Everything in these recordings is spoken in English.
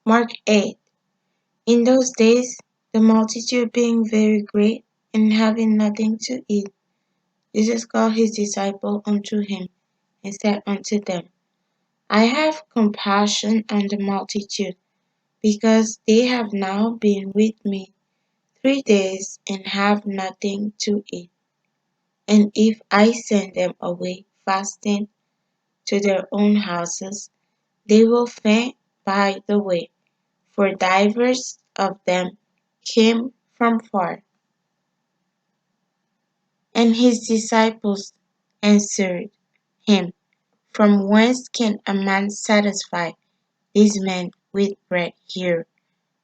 Mark 8. In those days, the multitude being very great, and having nothing to eat, Jesus called his disciples unto him, and said unto them, I have compassion on the multitude, because they have now been with me 3 days, and have nothing to eat. And if I send them away fasting to their own houses, they will faint by the way, for divers of them came from far. And his disciples answered him, From whence can a man satisfy these men with bread here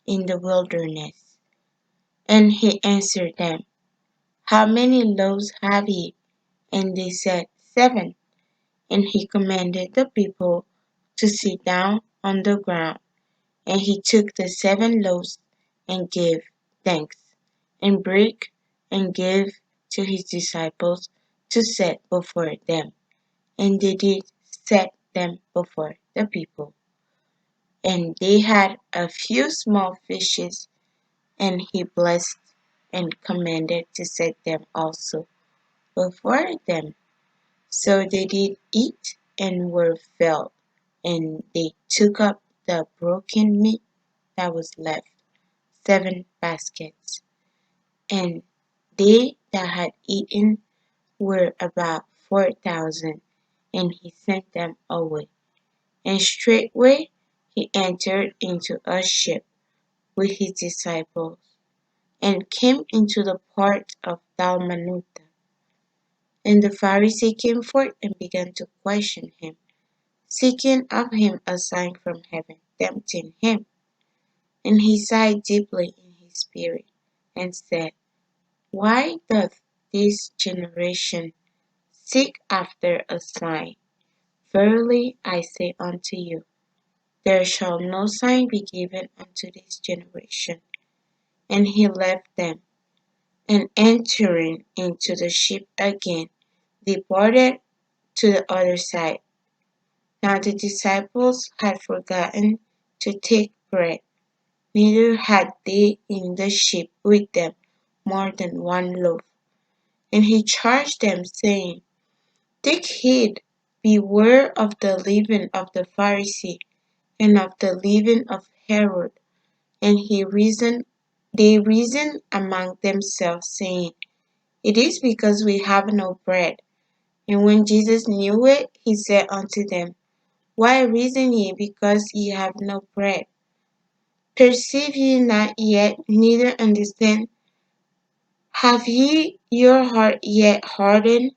in the wilderness? And he answered them, How many loaves have ye? And they said, 7. And he commanded the people to sit down on the ground. And he took the 7 loaves, and gave thanks, and brake, and gave to his disciples to set before them. And they did set them before the people. And they had a few small fishes, and he blessed, and commanded to set them also before them. So they did eat, and were filled. And they took up the broken meat that was left, 7 baskets. And they that had eaten were about 4,000. And he sent them away. And straightway he entered into a ship with his disciples, and came into the part of Dalmanutha. And the Pharisee came forth and began to question him, seeking of him a sign from heaven, tempting him. And he sighed deeply in his spirit, and said, Why doth this generation seek after a sign? Verily I say unto you, there shall no sign be given unto this generation. And he left them, and entering into the ship again, departed to the other side. Now the disciples had forgotten to take bread, neither had they in the ship with them more than 1 loaf. And he charged them, saying, Take heed, beware of the leaven of the Pharisee, and of the leaven of Herod. And they reasoned among themselves, saying, It is because we have no bread. And when Jesus knew it, he said unto them, Why reason ye because ye have no bread? Perceive ye not yet, neither understand? Have ye your heart yet hardened?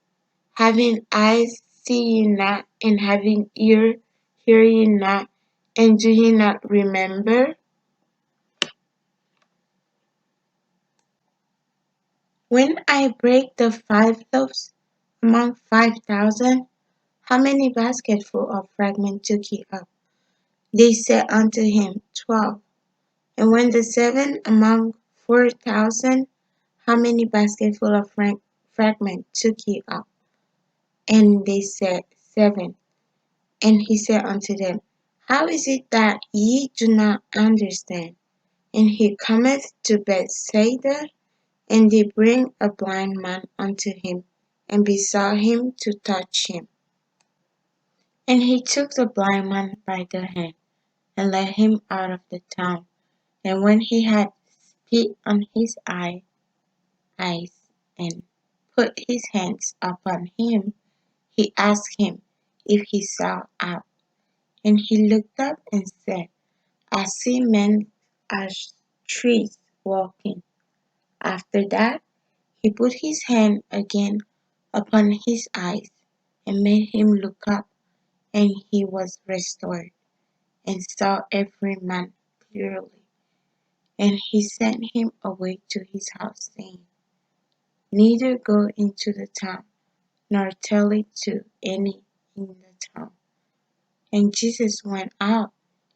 Having eyes see ye not, and having ear hear ye not, and do ye not remember? When I break the 5 loaves among 5,000, how many basketful of fragments took ye up? They said unto him, 12. And when the 7 among 4,000, how many basketful of fragments took ye up? And they said, 7. And he said unto them, How is it that ye do not understand? And he cometh to Bethsaida, and they bring a blind man unto him, and besought him to touch him. And he took the blind man by the hand, and led him out of the town. And when he had spit on his eyes, and put his hands upon him, he asked him if he saw aught. And he looked up and said, I see men as trees walking. After that, he put his hand again upon his eyes, and made him look up, and he was restored, and saw every man clearly. And he sent him away to his house, saying, Neither go into the town, nor tell it to any in the town. And Jesus went out,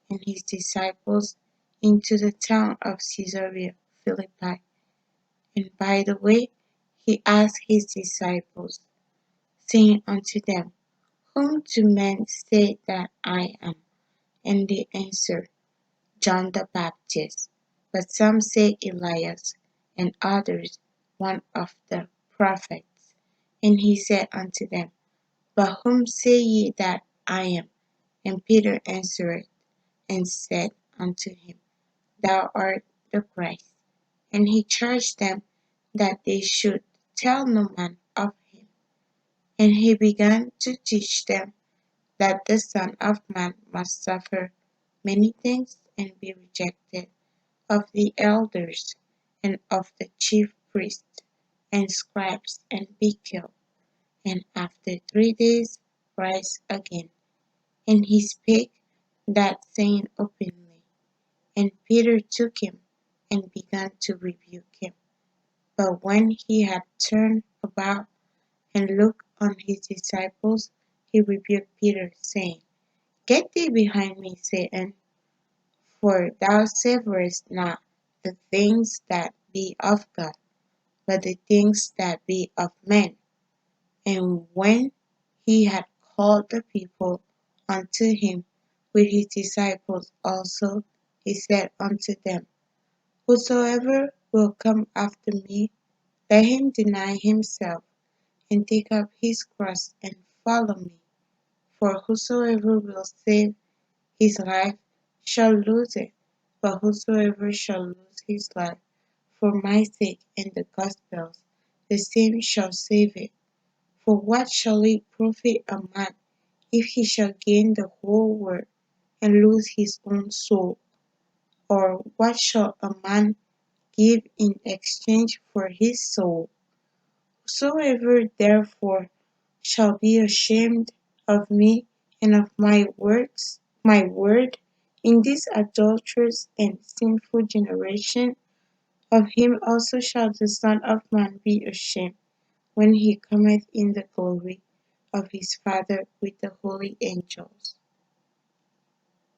and his disciples, into the town of Caesarea Philippi. And by the way, he asked his disciples, saying unto them, Whom do men say that I am? And they answered, John the Baptist, but some say Elias, and others one of the prophets. And he said unto them, But whom say ye that I am? And Peter answered and said unto him, Thou art the Christ. And he charged them that they should tell no man of him. And he began to teach them that the Son of Man must suffer many things and be rejected of the elders and of the chief priests and scribes and be killed, and after 3 days rise again. And he spake that saying openly. And Peter took him and began to rebuke him. But when he had turned about and looked on his disciples, he rebuked Peter, saying, Get thee behind me, Satan, for thou savourest not the things that be of God, but the things that be of men. And when he had called the people unto him with his disciples also, he said unto them, Whosoever will come after me, let him deny himself, and take up his cross, and follow me. For whosoever will save his life shall lose it, but whosoever shall lose his life for my sake and the gospel's, the same shall save it. For what shall it profit a man if he shall gain the whole world and lose his own soul? Or what shall a man give in exchange for his soul? Whosoever therefore shall be ashamed of me and of my word, in this adulterous and sinful generation, of him also shall the Son of Man be ashamed, when he cometh in the glory of his Father with the holy angels.